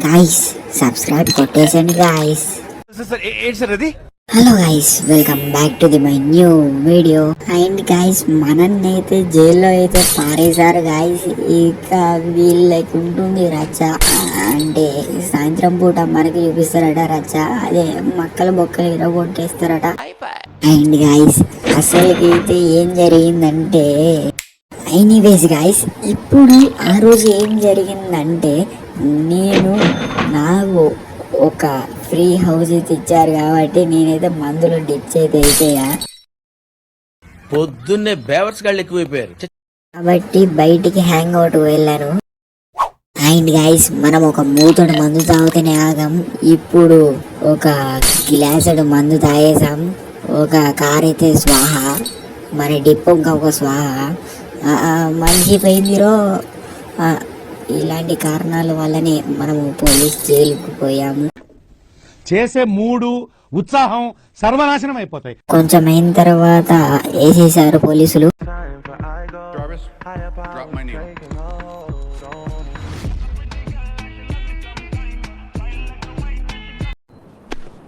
Guys subscribe కొట్టేసండి guys. Hello guys, welcome back to my new video. And guys, మనన్నైతే జైల్లో అయితే పారేశారు గైస్. ఇక వీళ్ళకి ఉంటుంది రచ్చ. అంటే సాయంత్రం పూట మనకి చూపిస్తారట రచ్చ. అదే మక్కల బొక్కలు ఇరగొట్టేస్తారట. అండ్ గైస్, అసలుకైతే ఏం జరిగిందంటే, ఎనీవేస్ గైస్, ఇప్పుడు ఆ రోజు ఏం జరిగిందంటే, నాకు ఒక ఫ్రీ హౌస్ అయితే ఇచ్చారు కాబట్టి నేనైతే మందులో డిప్స్ అయితే అయిపోయా. పొద్దున్నే బేవర్స్ గాళ్ళు ఎక్కువైపోయారు కాబట్టి బయటికి హ్యాంగ్ అవుట్ వెళ్ళాను. అండ్ గైస్, మనం ఒక మూతడు మందు తాగితేనే ఆగం. ఇప్పుడు ఒక గ్లాసుడు మందు తాగేసాం. ఒక కార్ అయితే స్వాహ, మన డిప్ ఇంకా ఒక స్వాహ. మనిషి పోయిందిరో. ఇలాంటి కారణాల వల్లనే మనము పోలీస్ జైలుకు పోయాము. చేసే మూడు ఉత్సాహం సర్వనాశనం అయిపోతాయి. కొంచెం అయిన తర్వాత వేసేసారు పోలీసులు.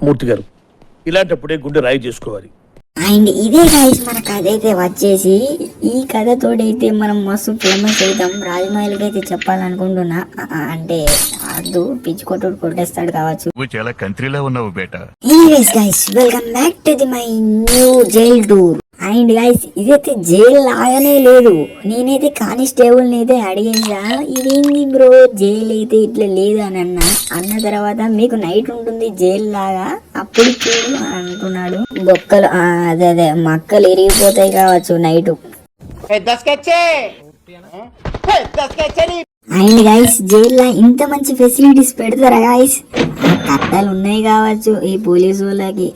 మూర్తి గారు, ఇలాంటప్పుడే గుండె రాయి చేసుకోవాలి. అండ్ ఇదే గైస్ మన కథ అయితే వచ్చేసి, ఈ కథతోడైతే మనం మస్తు ఫేమస్ అవుతాం. రాజమౌళికి అయితే చెప్పాలనుకుంటున్నా. అంటే అద్దు పిచ్చి కొట్టుడు కొట్టేస్తాడు కావచ్చు. చాలా కంట్రీలో ఉన్నావు బేటా. Anyways guys, welcome back to my new jail tour. And guys, ఇదైతే జైల్ లాగానే లేదు. నేనైతే కానిస్టేబుల్ అయితే అడిగేసా, ఇదేంది బ్రో జైలు అయితే ఇట్లా లేదు అని అన్న తర్వాత, మీకు నైట్ ఉంటుంది జైల్ లాగా, అప్పుడు చూడు అంటున్నాడు. బొక్కలు అదే మక్కలు ఇరిగిపోతాయి కావచ్చు నైట్. అండ్ గైస్, జైల్లో ఇంత మంచి ఫెసిలిటీస్ పెడతారా గైస్? కట్టెలు ఉన్నాయి కావచ్చు ఈ పోలీసు వాళ్ళకి,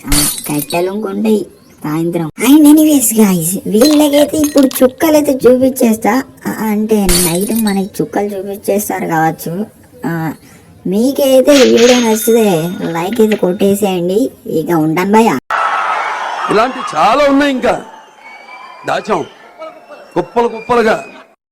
కట్టెలు ఉంటాయి సాయంత్రం. అండ్ ఎనీవేస్ గైస్, వీళ్ళకైతే ఇప్పుడు చుక్కలు అయితే చూపించేస్తా. అంటే నైట్ మనకి చుక్కలు చూపించేస్తారు కావచ్చు. మీకైతే వీడియో నచ్చితే లైక్ అయితే కొట్టేసేయండి. ఇక ఉంటాను భయ్యా. ఇలాంటి చాలా ఉన్నాయి, ఇంకా దాచాం కుప్పలు కుప్పలుగా.